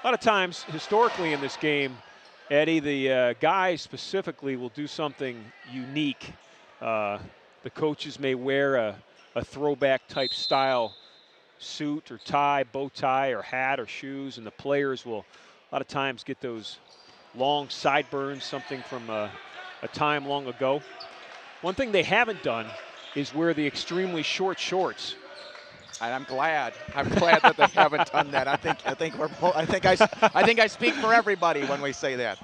A lot of times, historically in this game, Eddie, the guys specifically will do something unique. The coaches may wear a throwback type style suit or tie, bow tie or hat or shoes, and the players will a lot of times get those long sideburns, something from a time long ago. One thing they haven't done is wear the extremely short shorts. And I'm glad that they haven't done that. I think I speak for everybody when we say that.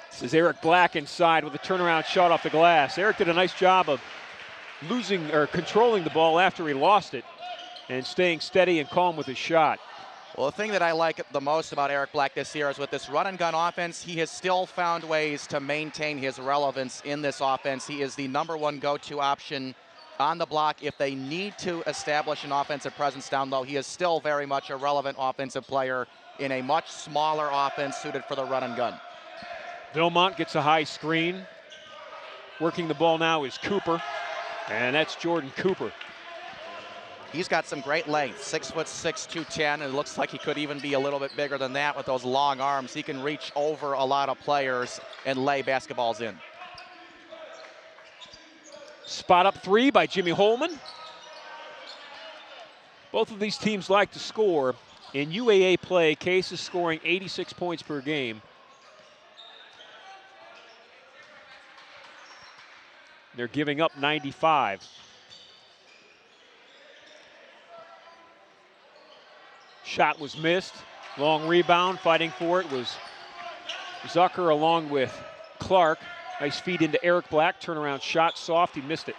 This is Eric Black inside with a turnaround shot off the glass. Eric did a nice job of controlling the ball after he lost it and staying steady and calm with his shot. Well, the thing that I like the most about Eric Black this year is with this run and gun offense, he has still found ways to maintain his relevance in this offense. He is the #1 go-to option on the block. If they need to establish an offensive presence down low, he is still very much a relevant offensive player in a much smaller offense suited for the run and gun. Vilmont gets a high screen. Working the ball now is Cooper, and that's Jordan Cooper. He's got some great length, 6'6", 210, and it looks like he could even be a little bit bigger than that with those long arms. He can reach over a lot of players and lay basketballs in. Spot up three by Jimmy Holman. Both of these teams like to score. In UAA play, Case is scoring 86 points per game. They're giving up 95. Shot was missed. Long rebound, fighting for it was Zucker along with Clark. Nice feed into Eric Black. Turnaround shot, soft. He missed it.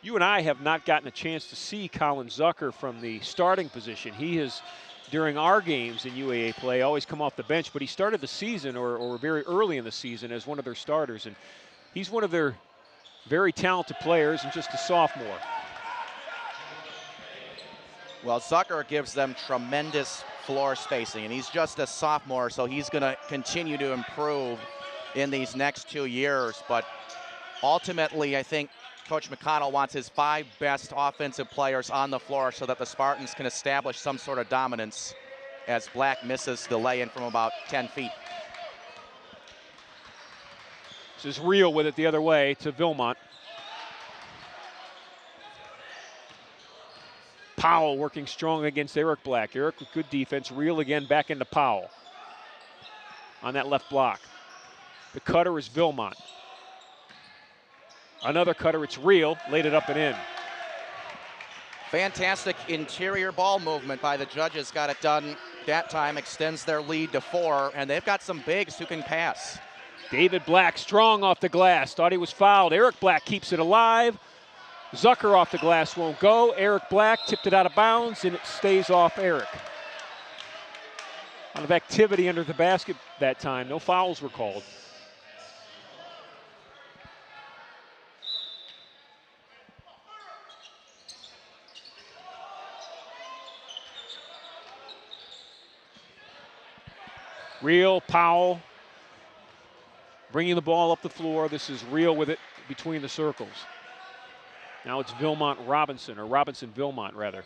You and I have not gotten a chance to see Colin Zucker from the starting position. He has, during our games in UAA play, always come off the bench, but he started the season or very early in the season as one of their starters. And he's one of their very talented players and just a sophomore. Well, Zucker gives them tremendous floor spacing, and he's just a sophomore, so he's going to continue to improve in these next 2 years. But ultimately, I think Coach McConnell wants his 5 best offensive players on the floor so that the Spartans can establish some sort of dominance as Black misses the lay-in from about 10 feet. This is Real with it the other way to Vilmont. Powell working strong against Eric Black. Eric with good defense. Real again back into Powell on that left block. The cutter is Vilmont. Another cutter, it's Real. Laid it up and in. Fantastic interior ball movement by the Judges. Got it done that time. Extends their lead to 4, and they've got some bigs who can pass. David Black strong off the glass. Thought he was fouled. Eric Black keeps it alive. Zucker off the glass won't go. Eric Black tipped it out of bounds, and it stays off Eric. A lot of activity under the basket that time. No fouls were called. Real, Powell bringing the ball up the floor. This is Real with it between the circles. Now it's Robinson-Vilmont rather.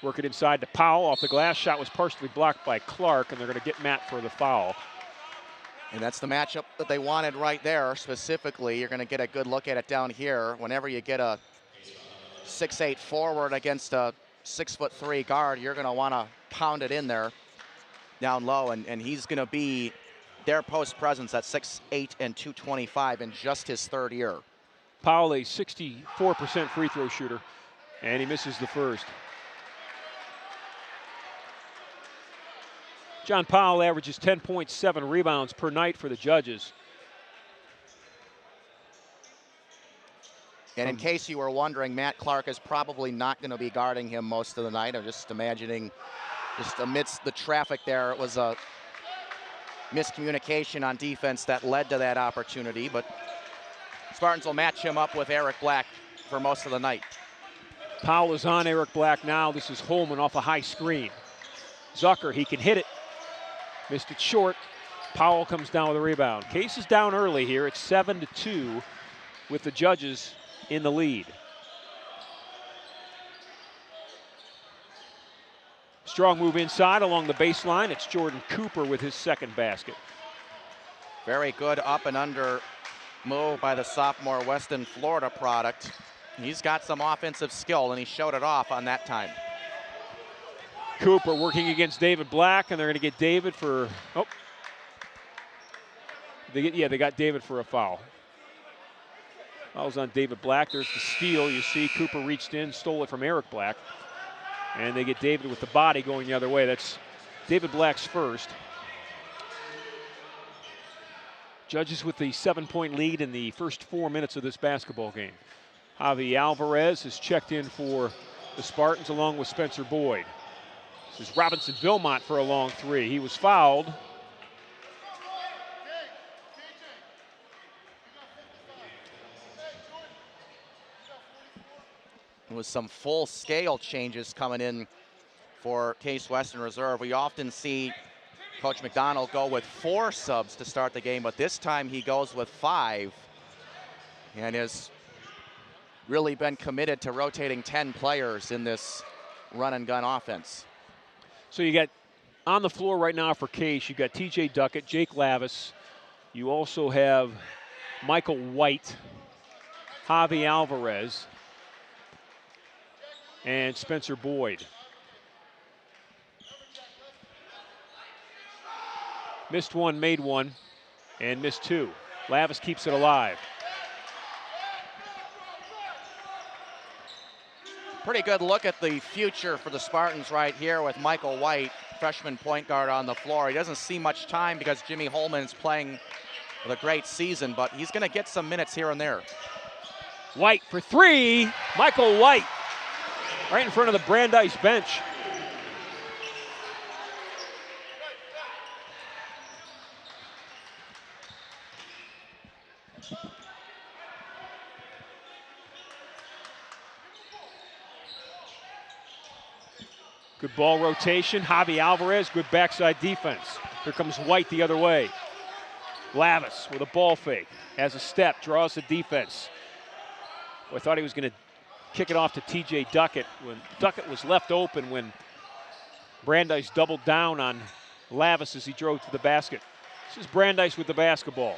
Work it inside to Powell off the glass. Shot was partially blocked by Clark, and they're going to get Matt for the foul. And that's the matchup that they wanted right there. Specifically, you're going to get a good look at it down here. Whenever you get a 6'8" forward against a 6'3" guard, you're going to want to pound it in there down low, and he's going to be their post presence at 6'8" and 225 in just his 3rd year. Powell, a 64% free throw shooter, and he misses the first. John Powell averages 10.7 rebounds per night for the Judges. And in case you were wondering, Matt Clark is probably not going to be guarding him most of the night. I'm just imagining, just amidst the traffic there, it was a miscommunication on defense that led to that opportunity, but Spartans will match him up with Eric Black for most of the night. Powell is on Eric Black now. This is Holman off a high screen. Zucker, he can hit it. Missed it short. Powell comes down with a rebound. Case is down early here. It's 7-2 with the Judges in the lead. Strong move inside along the baseline. It's Jordan Cooper with his second basket. Very good up and under move by the sophomore Western Florida product. He's got some offensive skill, and he showed it off on that time. Cooper working against David Black, and they're going to get David for, they got David for a foul. Foul's on David Black. There's the steal. You see Cooper reached in, stole it from Eric Black. And they get David with the body going the other way. That's David Black's first. Judges with the 7-point lead in the first 4 minutes of this basketball game. Javi Alvarez has checked in for the Spartans along with Spencer Boyd. This is Robinson Vilmont for a long three. He was fouled. With some full scale changes coming in for Case Western Reserve. We often see Coach McDonald go with 4 subs to start the game, but this time he goes with 5 and has really been committed to rotating 10 players in this run and gun offense. So you got on the floor right now for Case, you got TJ Duckett, Jake Lavis. You also have Michael White, Javi Alvarez, and Spencer Boyd. Missed one, made one, and missed 2. Lavis keeps it alive. Pretty good look at the future for the Spartans right here with Michael White, freshman point guard on the floor. He doesn't see much time because Jimmy Holman's playing with a great season, but he's going to get some minutes here and there. White for 3. Michael White right in front of the Brandeis bench. Good ball rotation. Javi Alvarez, good backside defense. Here comes White the other way. Lavis with a ball fake. Has a step, draws the defense. I thought he was going to kick it off to TJ Duckett when Duckett was left open when Brandeis doubled down on Lavis as he drove to the basket. This is Brandeis with the basketball.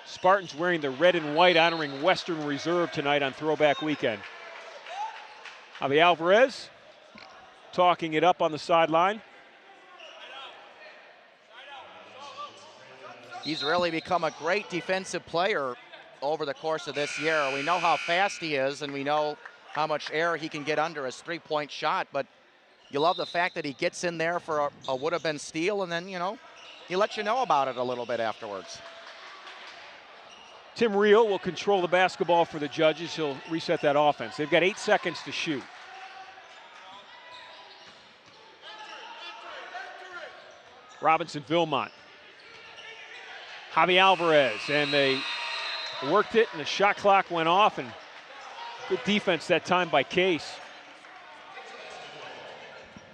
Spartans wearing the red and white, honoring Western Reserve tonight on Throwback Weekend. Javi Alvarez talking it up on the sideline. He's really become a great defensive player over the course of this year. We know how fast he is, and we know how much air he can get under his three-point shot, but you love the fact that he gets in there for a would-have-been steal, and then, he lets you know about it a little bit afterwards. Tim Reel will control the basketball for the judges. He'll reset that offense. They've got 8 seconds to shoot. Robinson Vilmont. Javi Alvarez, and they worked it, and the shot clock went off, and good defense that time by Case.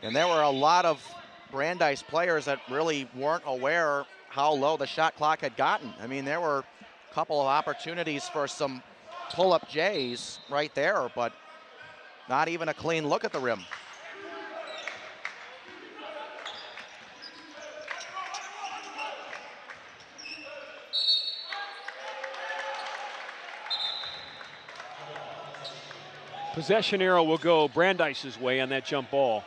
And there were a lot of Brandeis players that really weren't aware how low the shot clock had gotten. I mean, there were a couple of opportunities for some pull-up J's right there, but not even a clean look at the rim. Possession arrow will go Brandeis' way on that jump ball.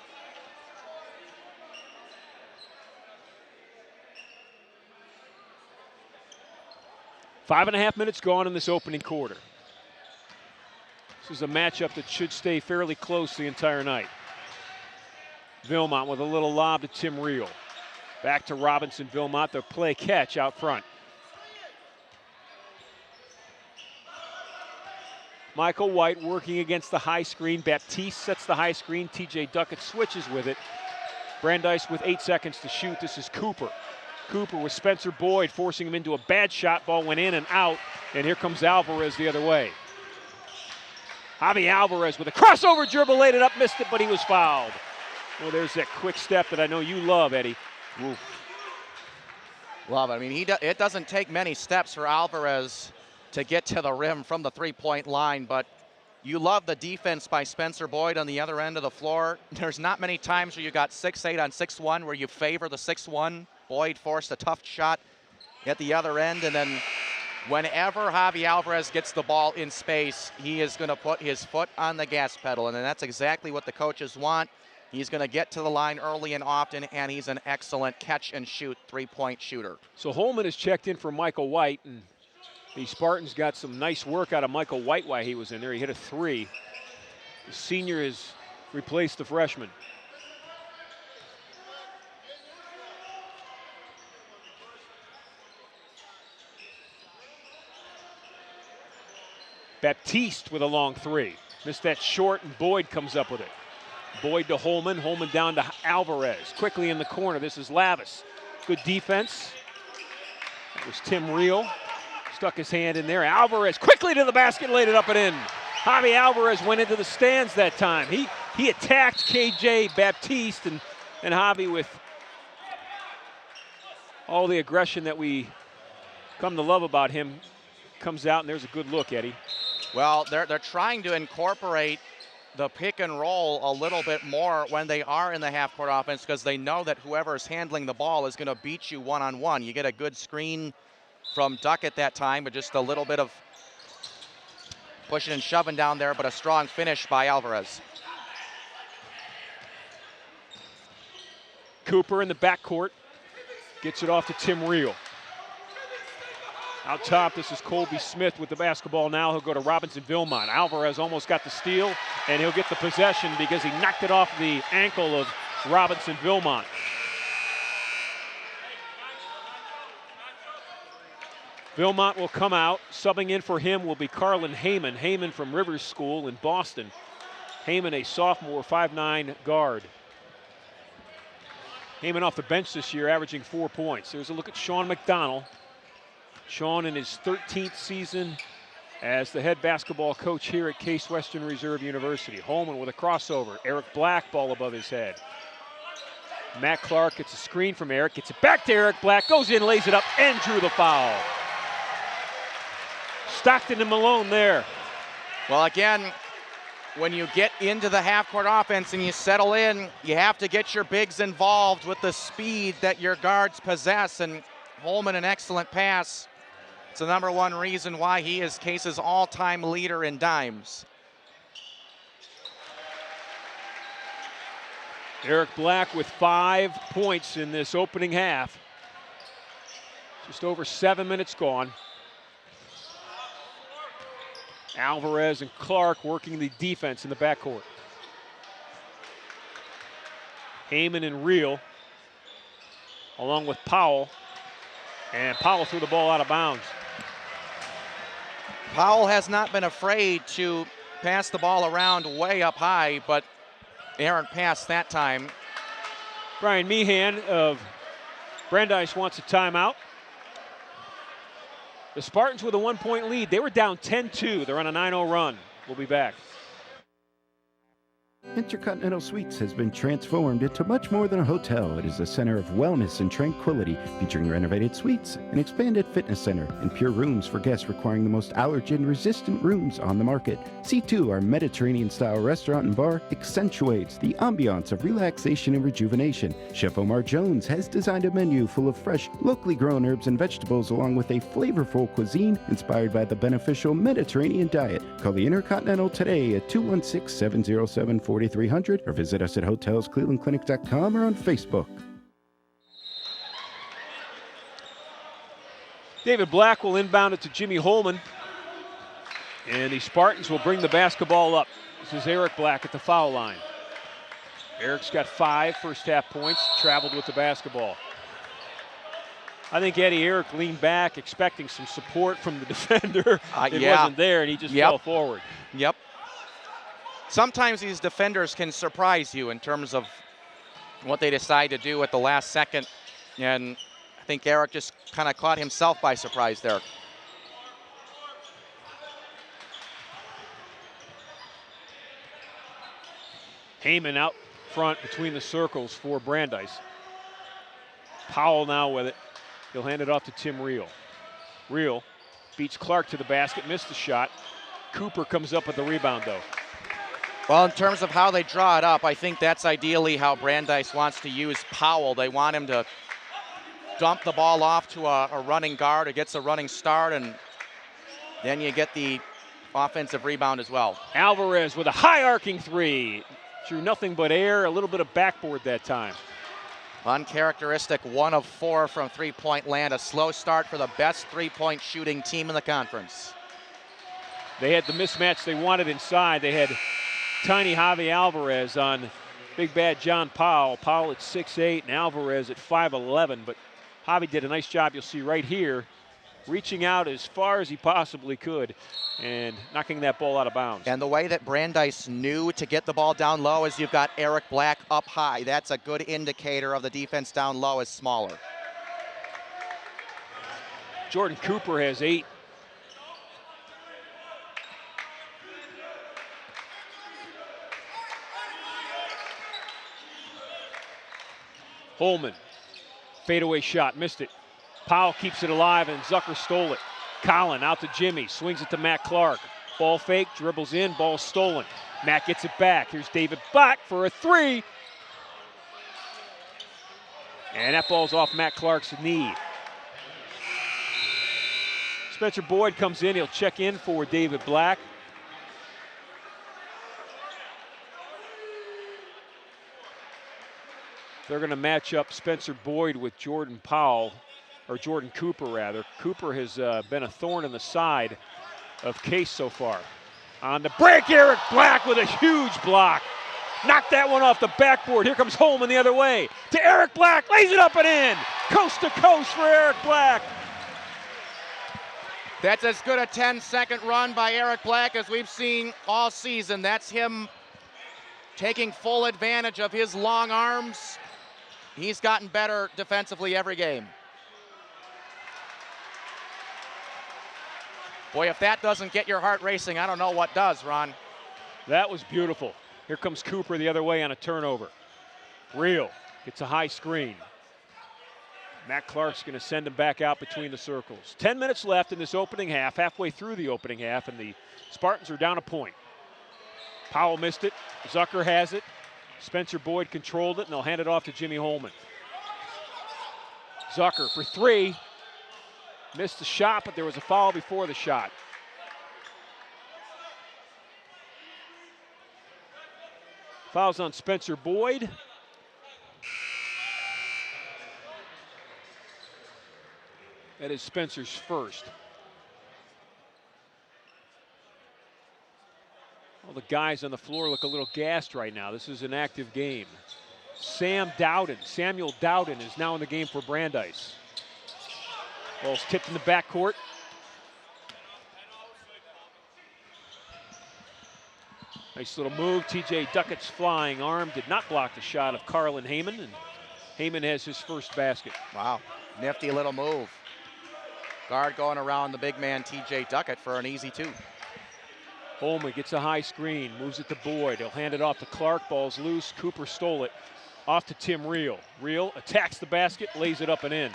Five and a half minutes gone in this opening quarter. This is a matchup that should stay fairly close the entire night. Vilmont with a little lob to Tim Reel. Back to Robinson Vilmont, the play catch out front. Michael White working against the high screen. Baptiste sets the high screen. TJ Duckett switches with it. Brandeis with 8 seconds to shoot. This is Cooper. Cooper with Spencer Boyd forcing him into a bad shot. Ball went in and out. And here comes Alvarez the other way. Javi Alvarez with a crossover dribble, laid it up, missed it, but he was fouled. Well, there's that quick step that I know you love, Eddie. Oof. Love it. I mean, it doesn't take many steps for Alvarez to get to the rim from the three-point line, but you love the defense by Spencer Boyd on the other end of the floor. There's not many times where you got 6'8" on 6'1" where you favor the 6'1". Boyd forced a tough shot at the other end, and then whenever Javi Alvarez gets the ball in space, he is going to put his foot on the gas pedal, and that's exactly what the coaches want. He's going to get to the line early and often, and he's an excellent catch-and-shoot three-point shooter. So Holman has checked in for Michael White, and the Spartans got some nice work out of Michael White while he was in there. He hit a 3. The senior has replaced the freshman. Baptiste with a long 3. Missed that short, and Boyd comes up with it. Boyd to Holman. Holman down to Alvarez. Quickly in the corner. This is Lavis. Good defense. That was Tim Reel. Stuck his hand in there. Alvarez quickly to the basket, laid it up and in. Javi Alvarez went into the stands that time. He attacked KJ Baptiste, and Javi, with all the aggression that we come to love about him, comes out, and there's a good look, Eddie. Well, they're trying to incorporate the pick and roll a little bit more when they are in the half-court offense, because they know that whoever's handling the ball is going to beat you one-on-one. You get a good screen from Duckett that time, but just a little bit of pushing and shoving down there, but a strong finish by Alvarez. Cooper in the backcourt gets it off to Tim Reel. Out top, this is Colby Smith with the basketball now. He'll go to Robinson Vilmont. Alvarez almost got the steal, and he'll get the possession because he knocked it off the ankle of Robinson Vilmont. Vilmont will come out. Subbing in for him will be Carlin Heyman. Heyman from Rivers School in Boston. Heyman, a sophomore, 5'9" guard. Heyman off the bench this year, averaging 4 points. There's a look at Sean McDonald. Sean in his 13th season as the head basketball coach here at Case Western Reserve University. Holman with a crossover. Eric Black, ball above his head. Matt Clark gets a screen from Eric, gets it back to Eric Black, goes in, lays it up, and drew the foul. Stockton and Malone there. Well, again, when you get into the half-court offense and you settle in, you have to get your bigs involved with the speed that your guards possess, and Holman, an excellent pass. It's the #1 reason why he is Case's all-time leader in dimes. Eric Black with 5 points in this opening half. Just over 7 minutes gone. Alvarez and Clark working the defense in the backcourt. Heyman and Reel, along with Powell. And Powell threw the ball out of bounds. Powell has not been afraid to pass the ball around way up high, but errant pass that time. Brian Meehan of Brandeis wants a timeout. The Spartans with a 1-point lead. They were down 10-2. They're on a 9-0 run. We'll be back. Intercontinental Suites has been transformed into much more than a hotel. It is a center of wellness and tranquility, featuring renovated suites, an expanded fitness center, and pure rooms for guests requiring the most allergen-resistant rooms on the market. C2, our Mediterranean-style restaurant and bar, accentuates the ambiance of relaxation and rejuvenation. Chef Omar Jones has designed a menu full of fresh, locally grown herbs and vegetables, along with a flavorful cuisine inspired by the beneficial Mediterranean diet. Call the Intercontinental today at 216-707-4300 or visit us at hotelsclevelandclinic.com or on Facebook. David Black will inbound it to Jimmy Holman. And the Spartans will bring the basketball up. This is Eric Black at the foul line. Eric's got 5 first-half points, traveled with the basketball. I think Eric leaned back expecting some support from the defender. It wasn't there, and he just fell forward. Yep. Sometimes these defenders can surprise you in terms of what they decide to do at the last second. And I think Eric just kind of caught himself by surprise there. Heyman out front between the circles for Brandeis. Powell now with it. He'll hand it off to Tim Reel. Reel beats Clark to the basket, missed the shot. Cooper comes up with the rebound, though. Well, in terms of how they draw it up, I think that's ideally how Brandeis wants to use Powell. They want him to dump the ball off to a running guard who gets a running start, and then you get the offensive rebound as well. Alvarez with a high arcing three. Drew nothing but air, a little bit of backboard that time. Uncharacteristic 1 of 4 from three-point land. A slow start for the best three-point shooting team in the conference. They had the mismatch they wanted inside. They had tiny Javi Alvarez on big bad John Powell. Powell at 6'8" and Alvarez at 5'11", but Javi did a nice job, you'll see right here, reaching out as far as he possibly could and knocking that ball out of bounds. And the way that Brandeis knew to get the ball down low is you've got Eric Black up high. That's a good indicator of the defense down low is smaller. Jordan Cooper has 8. Holman, fadeaway shot, missed it. Powell keeps it alive and Zucker stole it. Collin out to Jimmy, swings it to Matt Clark. Ball fake, dribbles in, ball stolen. Matt gets it back. Here's David Black for a 3. And that ball's off Matt Clark's knee. Spencer Boyd comes in, he'll check in for David Black. They're going to match up Spencer Boyd with Jordan Powell, or Jordan Cooper rather. Cooper has been a thorn in the side of Case so far. On the break, Eric Black with a huge block. Knocked that one off the backboard. Here comes Holman the other way. To Eric Black, lays it up and in. Coast to coast for Eric Black. That's as good a 10-second run by Eric Black as we've seen all season. That's him taking full advantage of his long arms. He's gotten better defensively every game. Boy, if that doesn't get your heart racing, I don't know what does, Ron. That was beautiful. Here comes Cooper the other way on a turnover. Real gets a high screen. Matt Clark's going to send him back out between the circles. 10 minutes left in this opening half, halfway through the opening half, and the Spartans are down a point. Powell missed it. Zucker has it. Spencer Boyd controlled it, and they'll hand it off to Jimmy Holman. Zucker for 3. Missed the shot, but there was a foul before the shot. Fouls on Spencer Boyd. That is Spencer's first. All the guys on the floor look a little gassed right now. This is an active game. Samuel Dowden is now in the game for Brandeis. Ball's tipped in the backcourt. Nice little move. TJ Duckett's flying arm did not block the shot of Carlin Heyman, and Heyman has his first basket. Wow, nifty little move. Guard going around the big man TJ Duckett for an easy 2. Holman gets a high screen, moves it to Boyd. He'll hand it off to Clark. Ball's loose. Cooper stole it. Off to Tim Reel. Reel attacks the basket, lays it up and in.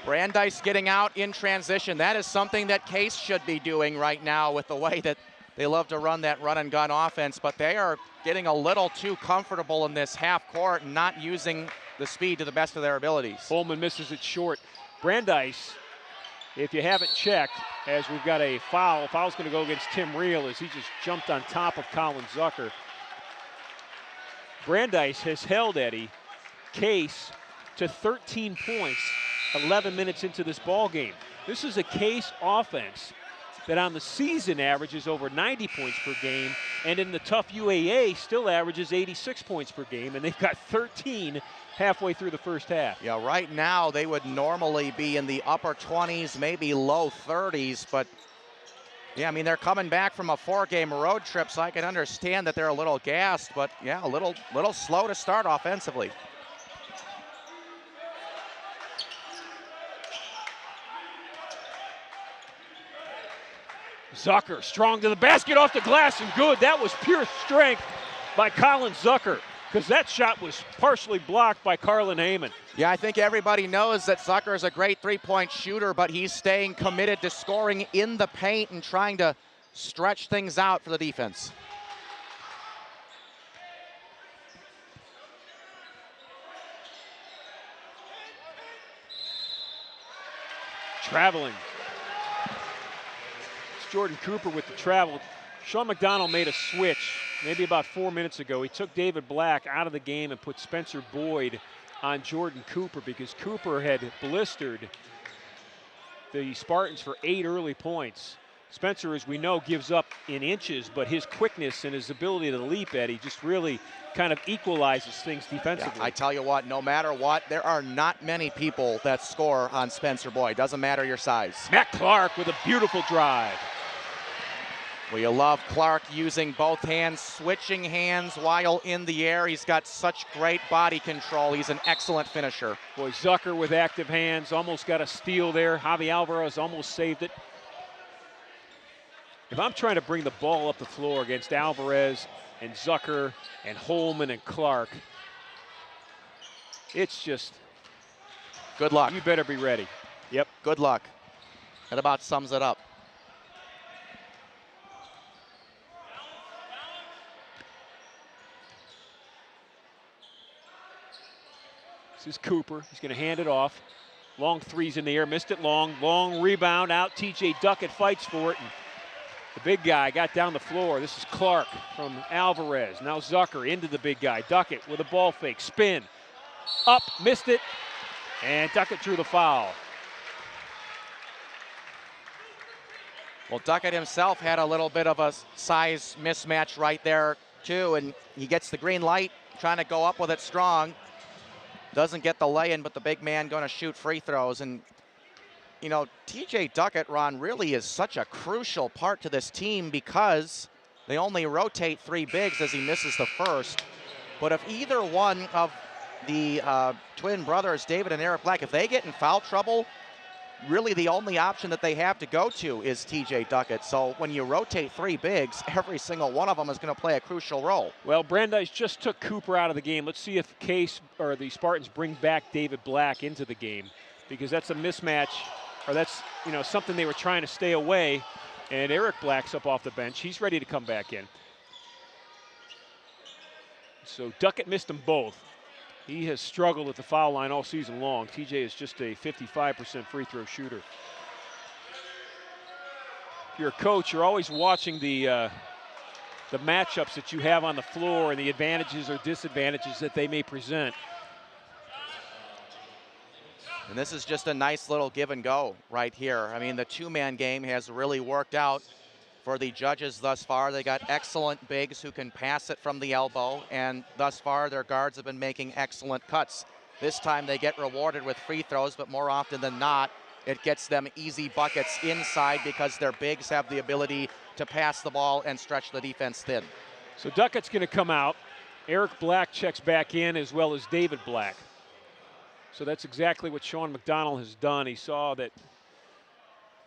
Brandeis getting out in transition. That is something that Case should be doing right now with the way that they love to run that run and gun offense, but they are getting a little too comfortable in this half court and not using the speed to the best of their abilities. Holman misses it short. Brandeis, if you haven't checked, as we've got a foul. Foul's going to go against Tim Reel as he just jumped on top of Colin Zucker. Brandeis has held Eddy Case to 13 points 11 minutes into this ball game. This is a Case offense that on the season averages over 90 points per game, and in the tough UAA still averages 86 points per game, and they've got 13 halfway through the first half. Yeah, right now they would normally be in the upper 20s, maybe low 30s, but yeah, I mean, they're coming back from a 4-game road trip, so I can understand that they're a little gassed, but yeah, a little slow to start offensively. Zucker strong to the basket, off the glass, and good. That was pure strength by Colin Zucker, because that shot was partially blocked by Carlin Heyman. Yeah, I think everybody knows that Zucker is a great three-point shooter, but he's staying committed to scoring in the paint and trying to stretch things out for the defense. Traveling. It's Jordan Cooper with the travel. Sean McDonald made a switch maybe about 4 minutes ago. He took David Black out of the game and put Spencer Boyd on Jordan Cooper because Cooper had blistered the Spartans for 8 early points. Spencer, as we know, gives up in inches, but his quickness and his ability to leap, Eddie, just really kind of equalizes things defensively. Yeah, I tell you what, no matter what, there are not many people that score on Spencer Boyd. Doesn't matter your size. Matt Clark with a beautiful drive. Well, you love Clark using both hands, switching hands while in the air. He's got such great body control. He's an excellent finisher. Boy, Zucker with active hands, almost got a steal there. Javi Alvarez almost saved it. If I'm trying to bring the ball up the floor against Alvarez and Zucker and Holman and Clark, it's just good luck. You better be ready. Yep. Good luck. That about sums it up. This is Cooper. He's going to hand it off. Long threes in the air. Missed it long. Long rebound out. TJ Duckett fights for it. And the big guy got down the floor. This is Clark from Alvarez. Now Zucker into the big guy. Duckett with a ball fake. Spin. Up. Missed it. And Duckett drew the foul. Well, Duckett himself had a little bit of a size mismatch right there, too. And he gets the green light, trying to go up with it strong. Doesn't get the lay-in, but the big man going to shoot free throws. And, you know, TJ Duckett, Ron, really is such a crucial part to this team because they only rotate 3 bigs as he misses the first. But if either one of the twin brothers, David and Eric Black, if they get in foul trouble, really the only option that they have to go to is TJ Duckett. So when you rotate 3 bigs, every single one of them is going to play a crucial role. Well, Brandeis just took Cooper out of the game. Let's see if Case or the Spartans bring back David Black into the game, because that's a mismatch, or that's, you know, something they were trying to stay away. And Eric Black's up off the bench. He's ready to come back in. So Duckett missed them both. He has struggled at the foul line all season long. TJ is just a 55% free throw shooter. If you're a coach, you're always watching the matchups that you have on the floor and the advantages or disadvantages that they may present. And this is just a nice little give and go right here. I mean, the 2-man game has really worked out for the judges thus far. They got excellent bigs who can pass it from the elbow, and thus far their guards have been making excellent cuts. This time they get rewarded with free throws, but more often than not, it gets them easy buckets inside because their bigs have the ability to pass the ball and stretch the defense thin. So Duckett's going to come out. Eric Black checks back in, as well as David Black. So that's exactly what Sean McDonald has done. He saw that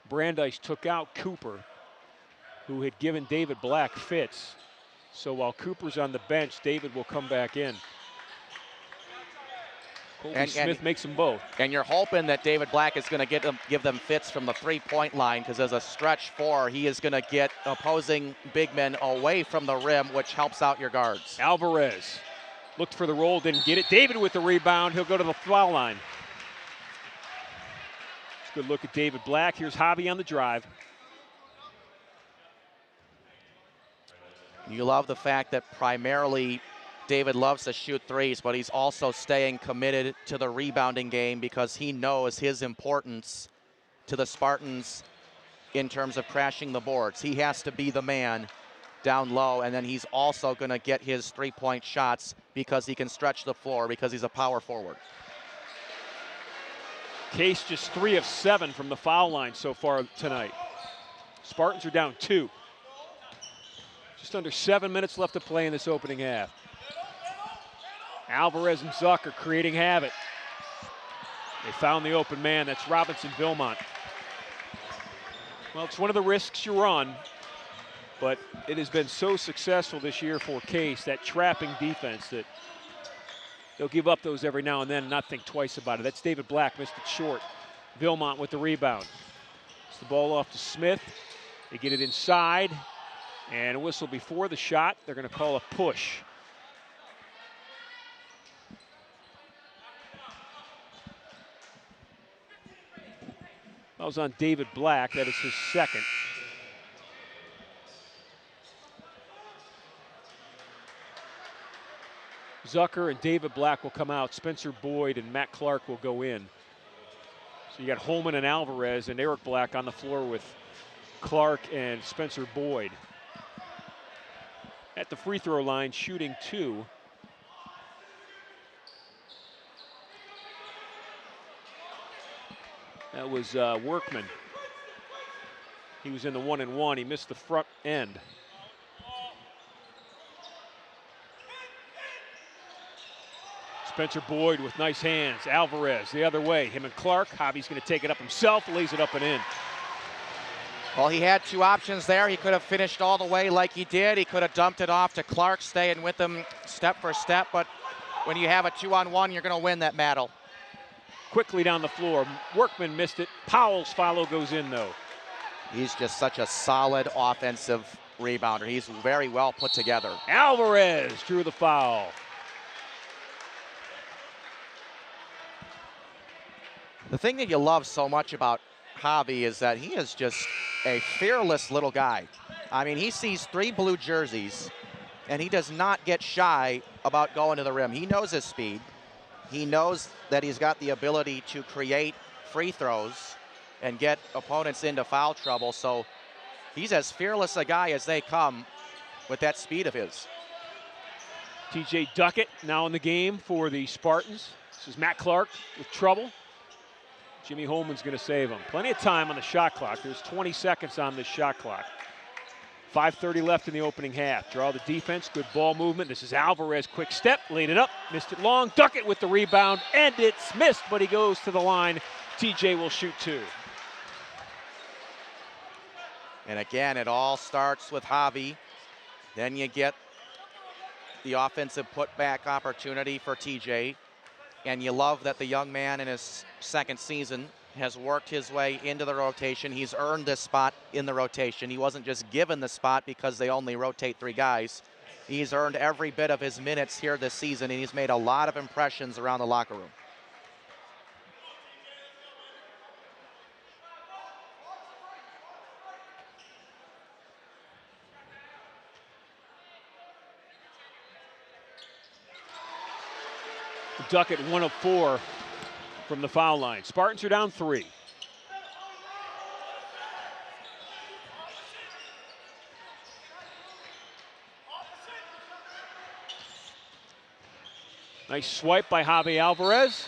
Brandeis took out Cooper, who had given David Black fits. So while Cooper's on the bench, David will come back in. Colby Smith makes them both. And you're hoping that David Black is going to give them fits from the 3-point line, because as a stretch 4, he is going to get opposing big men away from the rim, which helps out your guards. Alvarez looked for the roll, didn't get it. David with the rebound. He'll go to the foul line. Good look at David Black. Here's Javi on the drive. You love the fact that primarily David loves to shoot threes, but he's also staying committed to the rebounding game because he knows his importance to the Spartans in terms of crashing the boards. He has to be the man down low, and then he's also going to get his 3-point shots because he can stretch the floor because he's a power forward. Case just 3 of 7 from the foul line so far tonight. Spartans are down 2. Just under 7 minutes left to play in this opening half. Alvarez and Zucker creating havoc. They found the open man. That's Robinson Vilmont. Well, it's one of the risks you run, but it has been so successful this year for Case, that trapping defense, that they'll give up those every now and then and not think twice about it. That's David Black, missed it short. Vilmont with the rebound. It's the ball off to Smith. They get it inside, and a whistle before the shot. They're going to call a push. That was on David Black. That is his second. Zucker and David Black will come out. Spencer Boyd and Matt Clark will go in. So you got Holman and Alvarez and Eric Black on the floor with Clark and Spencer Boyd. At the free throw line, shooting 2. That was Workman. He was in the 1-and-1. He missed the front end. Spencer Boyd with nice hands. Alvarez the other way. Him and Clark. Javi's going to take it up himself, lays it up and in. Well, he had 2 options there. He could have finished all the way like he did. He could have dumped it off to Clark, staying with him step for step. But when you have a 2-on-1, you're going to win that battle. Quickly down the floor. Workman missed it. Powell's follow goes in, though. He's just such a solid offensive rebounder. He's very well put together. Alvarez drew the foul. The thing that you love so much about Javi is that he is just a fearless little guy. I mean, he sees 3 blue jerseys, and he does not get shy about going to the rim. He knows his speed. He knows that he's got the ability to create free throws and get opponents into foul trouble. So he's as fearless a guy as they come with that speed of his. TJ Duckett now in the game for the Spartans. This is Matt Clark with trouble. Jimmy Holman's going to save him. Plenty of time on the shot clock. There's 20 seconds on this shot clock. 5:30 left in the opening half. Draw the defense, good ball movement. This is Alvarez, quick step, laid it up, missed it long. Duckett with the rebound, and it's missed, but he goes to the line. TJ will shoot 2. And again, it all starts with Javi. Then you get the offensive putback opportunity for TJ. And you love that the young man in his second season has worked his way into the rotation. He's earned this spot in the rotation. He wasn't just given the spot because they only rotate 3 guys. He's earned every bit of his minutes here this season, and he's made a lot of impressions around the locker room. Duckett 1 of 4 from the foul line. Spartans are down 3. Nice swipe by Javi Alvarez.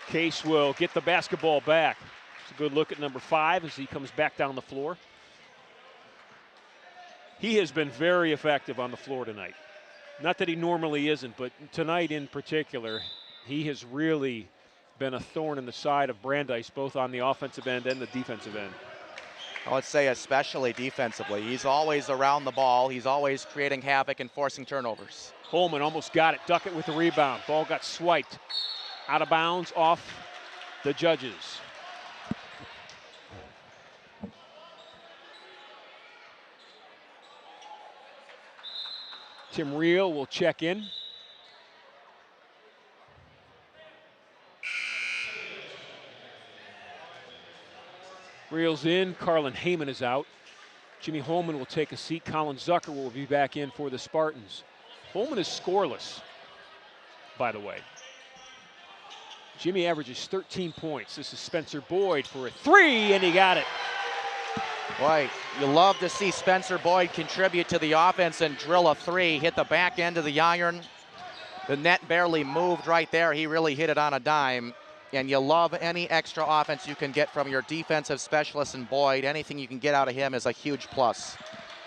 Case will get the basketball back. It's a good look at number 5 as he comes back down the floor. He has been very effective on the floor tonight. Not that he normally isn't, but tonight in particular, he has really been a thorn in the side of Brandeis, both on the offensive end and the defensive end. I would say especially defensively. He's always around the ball. He's always creating havoc and forcing turnovers. Holman almost got it. Duckett with the rebound. Ball got swiped. Out of bounds off the judges. Tim Reel will check in. Reel's in. Carlin Heyman is out. Jimmy Holman will take a seat. Colin Zucker will be back in for the Spartans. Holman is scoreless, by the way. Jimmy averages 13 points. This is Spencer Boyd for a 3, and he got it. Boy, you love to see Spencer Boyd contribute to the offense and drill a 3. Hit the back end of the iron. The net barely moved right there. He really hit it on a dime. And you love any extra offense you can get from your defensive specialist in Boyd. Anything you can get out of him is a huge plus.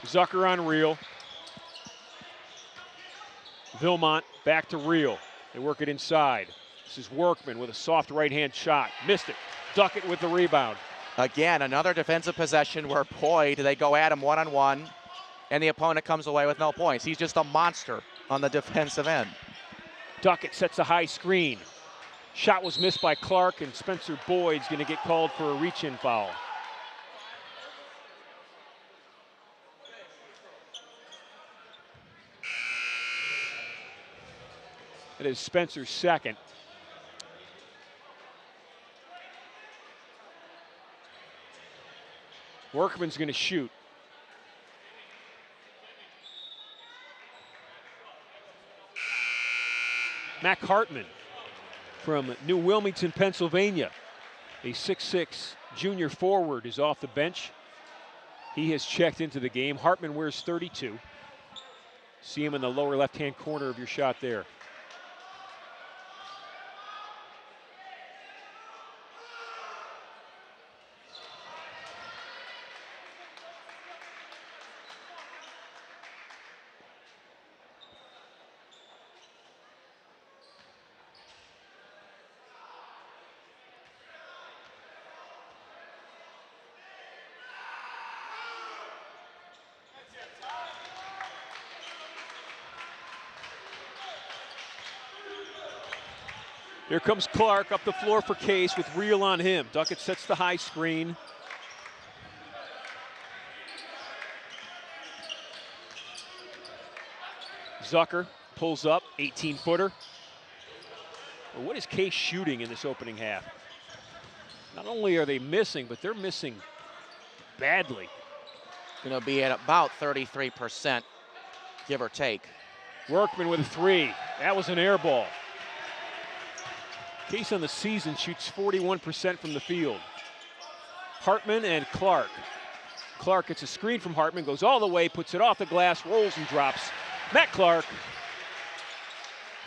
Zucker on Reel. Vilmont back to Reel. They work it inside. This is Workman with a soft right-hand shot. Missed it. Duckett with the rebound. Again, another defensive possession where Boyd, they go at him one-on-one, and the opponent comes away with no points. He's just a monster on the defensive end. Duckett sets a high screen. Shot was missed by Clark, and Spencer Boyd's going to get called for a reach-in foul. That is Spencer's second. Workman's going to shoot. Mac Hartman from New Wilmington, Pennsylvania. A 6'6" junior forward is off the bench. He has checked into the game. Hartman wears 32. See him in the lower left-hand corner of your shot there. Here comes Clark up the floor for Case with Reel on him. Duckett sets the high screen. Zucker pulls up, 18-footer. Well, what is Case shooting in this opening half? Not only are they missing, but they're missing badly. Going to be at about 33%, give or take. Workman with a three. That was an air ball. Case on the season shoots 41% from the field. Hartman and Clark. Clark gets a screen from Hartman, goes all the way, puts it off the glass, rolls and drops. Matt Clark.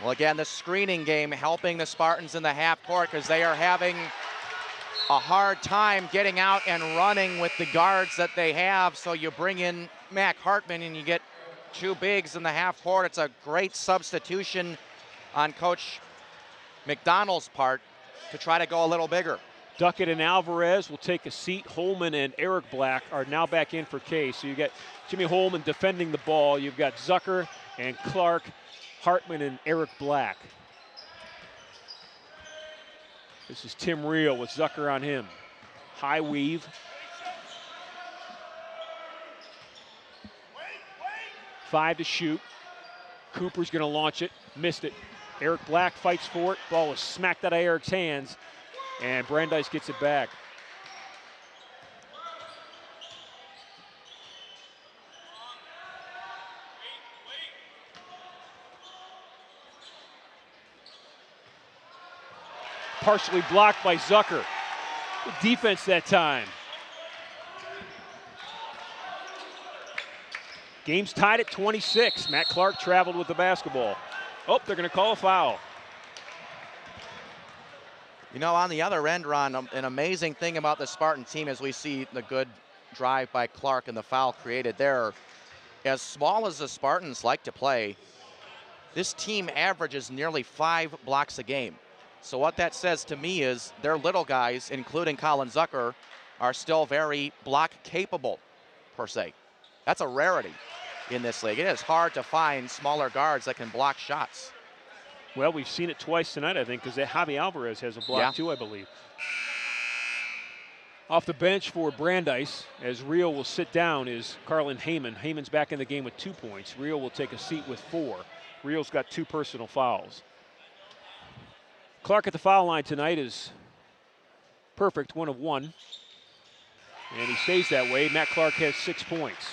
Well, again, the screening game helping the Spartans in the half court because they are having a hard time getting out and running with the guards that they have. So you bring in Mac Hartman and you get two bigs in the half court. It's a great substitution on Coach McDonald's part to try to go a little bigger. Duckett and Alvarez will take a seat. Holman and Eric Black are now back in for Case. So you got Jimmy Holman defending the ball. You've got Zucker and Clark, Hartman and Eric Black. This is Tim Reel with Zucker on him. High weave. Five to shoot. Cooper's going to launch it. Missed it. Eric Black fights for it. Ball was smacked out of Eric's hands, and Brandeis gets it back. Partially blocked by Zucker. Good defense that time. Game's tied at 26. Matt Clark traveled with the basketball. Oh, they're going to call a foul. You know, on the other end, Ron, an amazing thing about the Spartan team is we see the good drive by Clark and the foul created there. As small as the Spartans like to play, this team averages nearly 5 blocks a game. So what that says to me is their little guys, including Colin Zucker, are still very block capable, per se. That's a rarity in this league. It is hard to find smaller guards that can block shots. Well, we've seen it twice tonight, I think, because Javi Alvarez has a block too, I believe. Off the bench for Brandeis, as Reel will sit down, is Carlin Heyman. Heyman's back in the game with 2 points. Reel will take a seat with 4. Reel's got 2 personal fouls. Clark at the foul line tonight is perfect, 1 of 1. And he stays that way. Matt Clark has 6 points.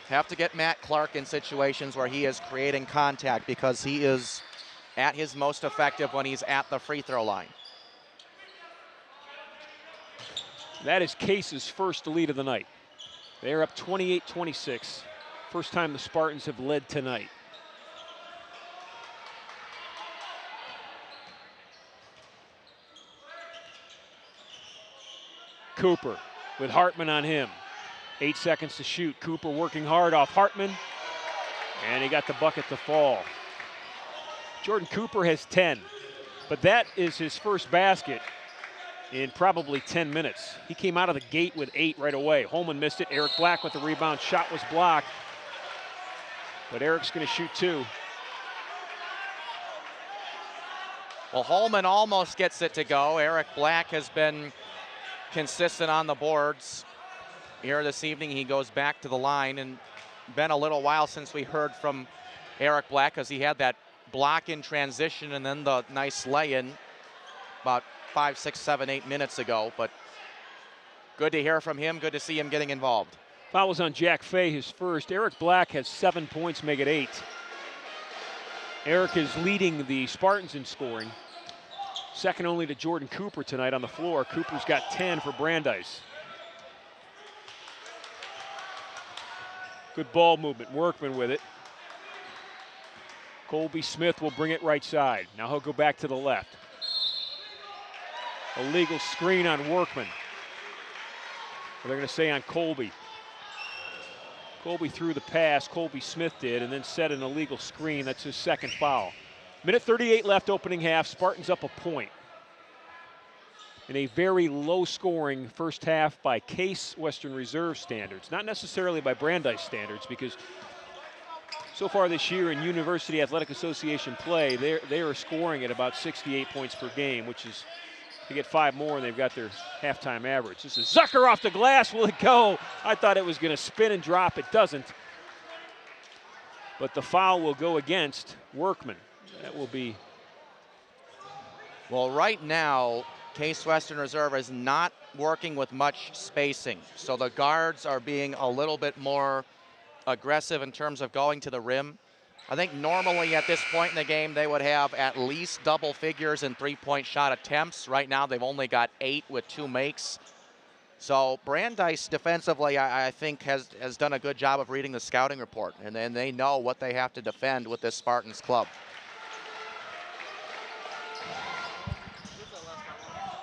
Have to get Matt Clark in situations where he is creating contact because he is at his most effective when he's at the free throw line. That is Case's first lead of the night. They're up 28-26. First time the Spartans have led tonight. Cooper with Hartman on him. 8 seconds to shoot. Cooper working hard off Hartman, and he got the bucket to fall. Jordan Cooper has 10, but that is his first basket in probably 10 minutes. He came out of the gate with 8 right away. Holman missed it. Eric Black with the rebound. Shot was blocked, but Eric's going to shoot 2. Well, Holman almost gets it to go. Eric Black has been consistent on the boards. Here this evening, he goes back to the line, and been a little while since we heard from Eric Black, because he had that block in transition and then the nice lay-in about 5, 6, 7, 8 minutes ago. But good to hear from him. Good to see him getting involved. Foul was on Jack Fay, his first. Eric Black has 7 points, make it 8. Eric is leading the Spartans in scoring. Second only to Jordan Cooper tonight on the floor. Cooper's got 10 for Brandeis. Good ball movement, Workman with it. Colby Smith will bring it right side. Now he'll go back to the left. Illegal screen on Workman. What they're going to say on Colby. Colby threw the pass, Colby Smith did, and then set an illegal screen. That's his second foul. Minute 38 left, opening half. Spartans up a point. In a very low-scoring first half by Case Western Reserve standards. Not necessarily by Brandeis standards, because so far this year in University Athletic Association play, they are scoring at about 68 points per game, which is, to get 5 more, and they've got their halftime average. This is Zucker off the glass. Will it go? I thought it was going to spin and drop. It doesn't. But the foul will go against Workman. That will be. Well, right now, Case Western Reserve is not working with much spacing. So the guards are being a little bit more aggressive in terms of going to the rim. I think normally at this point in the game, they would have at least double figures in three-point shot attempts. Right now, they've only got 8 with 2 makes. So Brandeis defensively, I think, has done a good job of reading the scouting report. And then they know what they have to defend with this Spartans club. Who's that last foul on?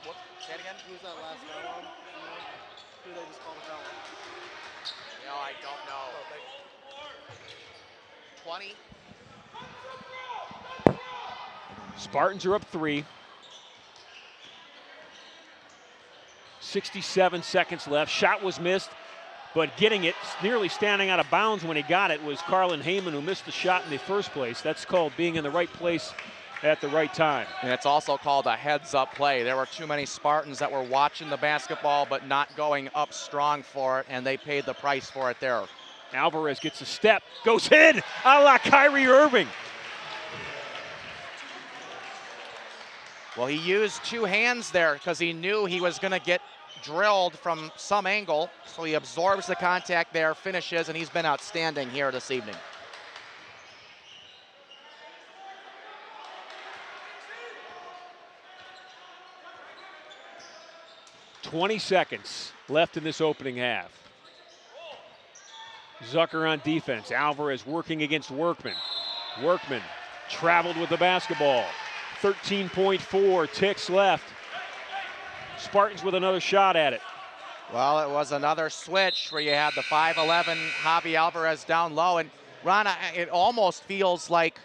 What? Say it again? Who's that last foul on? Who they just called a foul on? No, I don't know. 20. Spartans are up 3. 67 seconds left. Shot was missed, but getting it, nearly standing out of bounds when he got it, was Carlin Heyman, who missed the shot in the first place. That's called being in the right place at the right time. And it's also called a heads-up play. There were too many Spartans that were watching the basketball but not going up strong for it, and they paid the price for it there. Alvarez gets a step, goes in, a la Kyrie Irving. Well, he used 2 hands there because he knew he was going to get drilled from some angle, so he absorbs the contact there, finishes, and he's been outstanding here this evening. .20 seconds left in this opening half. Zucker on defense. Alvarez working against Workman. Workman traveled with the basketball. 13.4 ticks left. Spartans with another shot at it. Well, it was another switch where you had the 5'11" Javi Alvarez down low. And Ron, it almost feels like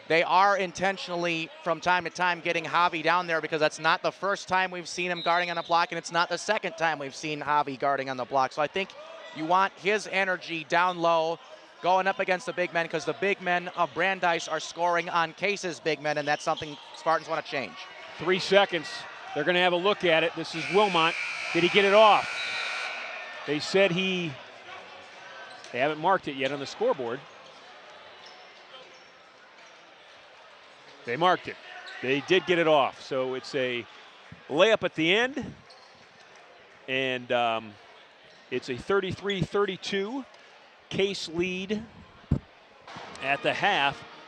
they are intentionally, from time to time, getting Javi down there, because that's not the first time we've seen him guarding on the block, and it's not the second time we've seen Javi guarding on the block. So I think you want his energy down low, going up against the big men, because the big men of Brandeis are scoring on Case's big men, and that's something Spartans want to change. 3 seconds. They're going to have a look at it. This is Wilmot. Did he get it off? They said they haven't marked it yet on the scoreboard. They marked it. They did get it off. So it's a layup at the end. And it's a 33-32 Case lead at the half.